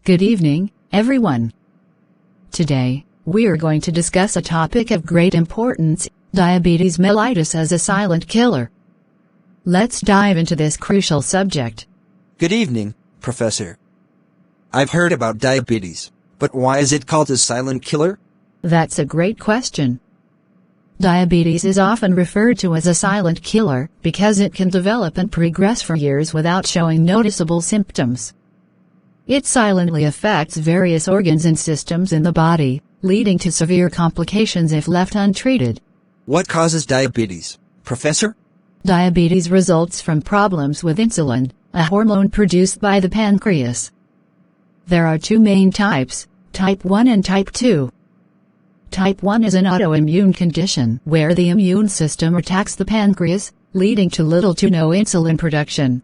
Good evening, everyone. Today, we're going to discuss a topic of great importance, diabetes mellitus as a silent killer. Let's dive into this crucial subject. Good evening, Professor. I've heard about diabetes, but why is it called a silent killer? That's a great question. Diabetes is often referred to as a silent killer because it can develop and progress for years without showing noticeable symptoms. It silently affects various organs and systems in the body, leading to severe complications if left untreated. What causes diabetes, Professor? Diabetes results from problems with insulin, a hormone produced by the pancreas. There are two main types, type 1 and type 2. Type 1 is an autoimmune condition where the immune system attacks the pancreas, leading to little to no insulin production.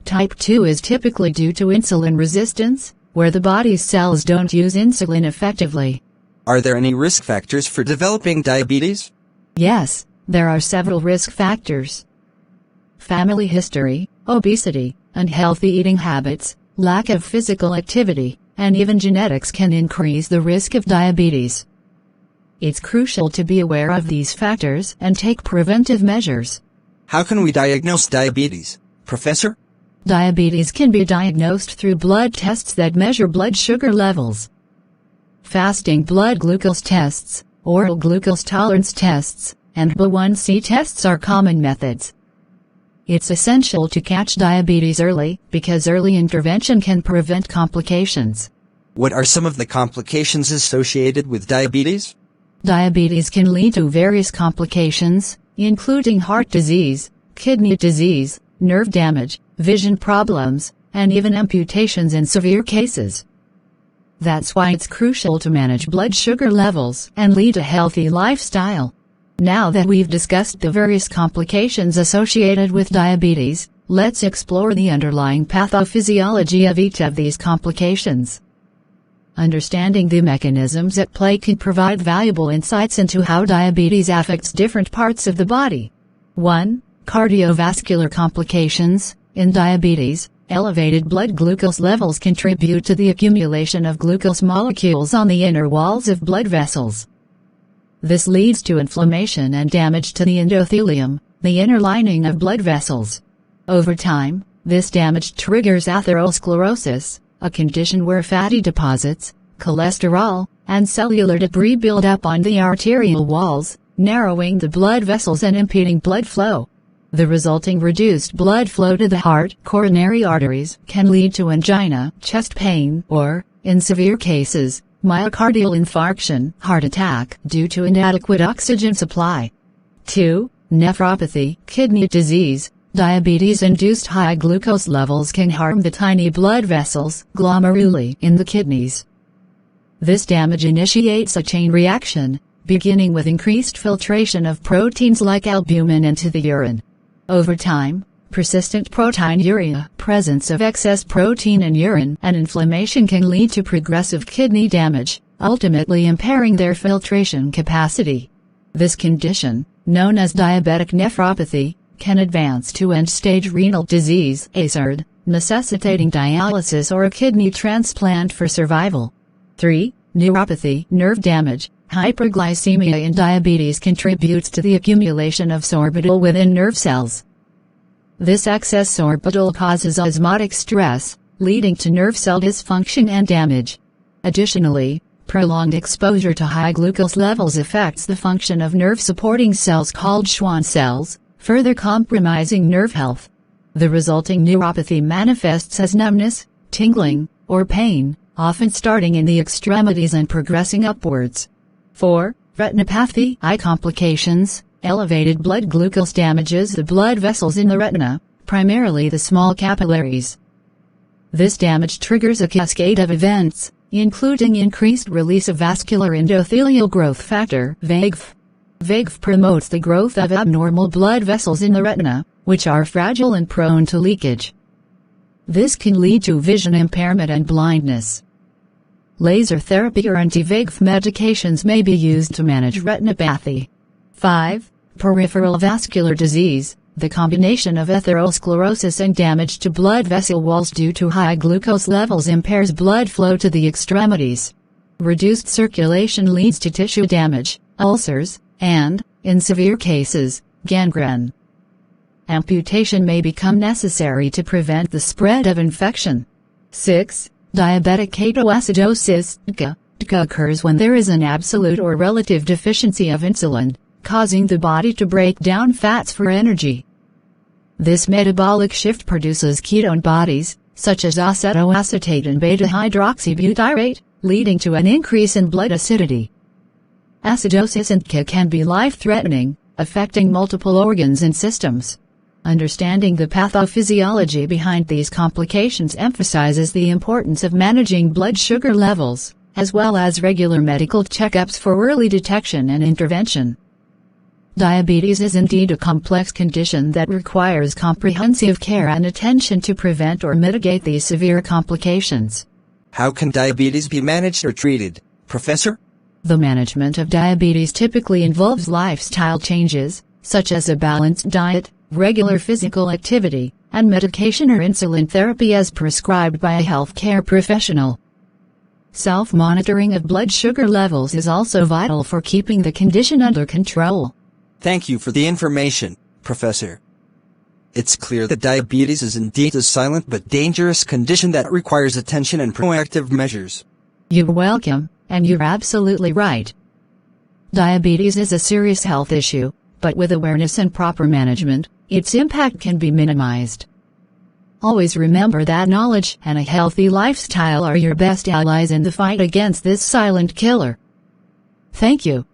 Type 2 is typically due to insulin resistance, where the body's cells don't use insulin effectively. Are there any risk factors for developing diabetes? Yes, there are several risk factors. Family history, obesity, unhealthy eating habits, lack of physical activity, and even genetics can increase the risk of diabetes. It's crucial to be aware of these factors and take preventive measures. How can we diagnose diabetes, Professor? Diabetes can be diagnosed through blood tests that measure blood sugar levels. Fasting blood glucose tests, oral glucose tolerance tests, and HbA1c tests are common methods. It's essential to catch diabetes early because early intervention can prevent complications. What are some of the complications associated with diabetes? Diabetes can lead to various complications, including heart disease, kidney disease, nerve damage, vision problems, and even amputations in severe cases. That's why it's crucial to manage blood sugar levels and lead a healthy lifestyle. Now that we've discussed the various complications associated with diabetes, let's explore the underlying pathophysiology of each of these complications. Understanding the mechanisms at play can provide valuable insights into how diabetes affects different parts of the body. 1. Cardiovascular complications. In diabetes, elevated blood glucose levels contribute to the accumulation of glucose molecules on the inner walls of blood vessels. This leads to inflammation and damage to the endothelium, the inner lining of blood vessels. Over time, this damage triggers atherosclerosis, a condition where fatty deposits, cholesterol, and cellular debris build up on the arterial walls, narrowing the blood vessels and impeding blood flow. The resulting reduced blood flow to the heart, coronary arteries, can lead to angina, chest pain, or, in severe cases, myocardial infarction, heart attack, due to inadequate oxygen supply. 2. Nephropathy, kidney disease. Diabetes-induced high glucose levels can harm the tiny blood vessels, glomeruli, in the kidneys. This damage initiates a chain reaction, beginning with increased filtration of proteins like albumin into the urine. Over time, persistent proteinuria, presence of excess protein in urine, and inflammation can lead to progressive kidney damage, ultimately impairing their filtration capacity. This condition, known as diabetic nephropathy, can advance to end-stage renal disease (ASARD), necessitating dialysis or a kidney transplant for survival. 3. Neuropathy, nerve damage. Hyperglycemia in diabetes contributes to the accumulation of sorbitol within nerve cells. This excess sorbitol causes osmotic stress, leading to nerve cell dysfunction and damage. Additionally, prolonged exposure to high glucose levels affects the function of nerve-supporting cells called Schwann cells, further compromising nerve health. The resulting neuropathy manifests as numbness, tingling, or pain, often starting in the extremities and progressing upwards. 4. Retinopathy, eye complications. Elevated blood glucose damages the blood vessels in the retina, primarily the small capillaries. This damage triggers a cascade of events, including increased release of vascular endothelial growth factor (VEGF). VEGF promotes the growth of abnormal blood vessels in the retina, which are fragile and prone to leakage. This can lead to vision impairment and blindness. Laser therapy or anti-VEGF medications may be used to manage retinopathy. 5. Peripheral vascular disease. The combination of atherosclerosis and damage to blood vessel walls due to high glucose levels impairs blood flow to the extremities. Reduced circulation leads to tissue damage, ulcers, and, in severe cases, gangrene. Amputation may become necessary to prevent the spread of infection. 6. Diabetic ketoacidosis (DKA). DKA occurs when there is an absolute or relative deficiency of insulin, causing the body to break down fats for energy. This metabolic shift produces ketone bodies, such as acetoacetate and beta-hydroxybutyrate, leading to an increase in blood acidity. Acidosis in DKA can be life-threatening, affecting multiple organs and systems. Understanding the pathophysiology behind these complications emphasizes the importance of managing blood sugar levels, as well as regular medical checkups for early detection and intervention. Diabetes is indeed a complex condition that requires comprehensive care and attention to prevent or mitigate these severe complications. How can diabetes be managed or treated, Professor? The management of diabetes typically involves lifestyle changes, such as a balanced diet, regular physical activity, and medication or insulin therapy as prescribed by a healthcare professional. Self-monitoring of blood sugar levels is also vital for keeping the condition under control. Thank you for the information, Professor. It's clear that diabetes is indeed a silent but dangerous condition that requires attention and proactive measures. You're welcome, and you're absolutely right. Diabetes is a serious health issue, but with awareness and proper management, its impact can be minimized. Always remember that knowledge and a healthy lifestyle are your best allies in the fight against this silent killer. Thank you.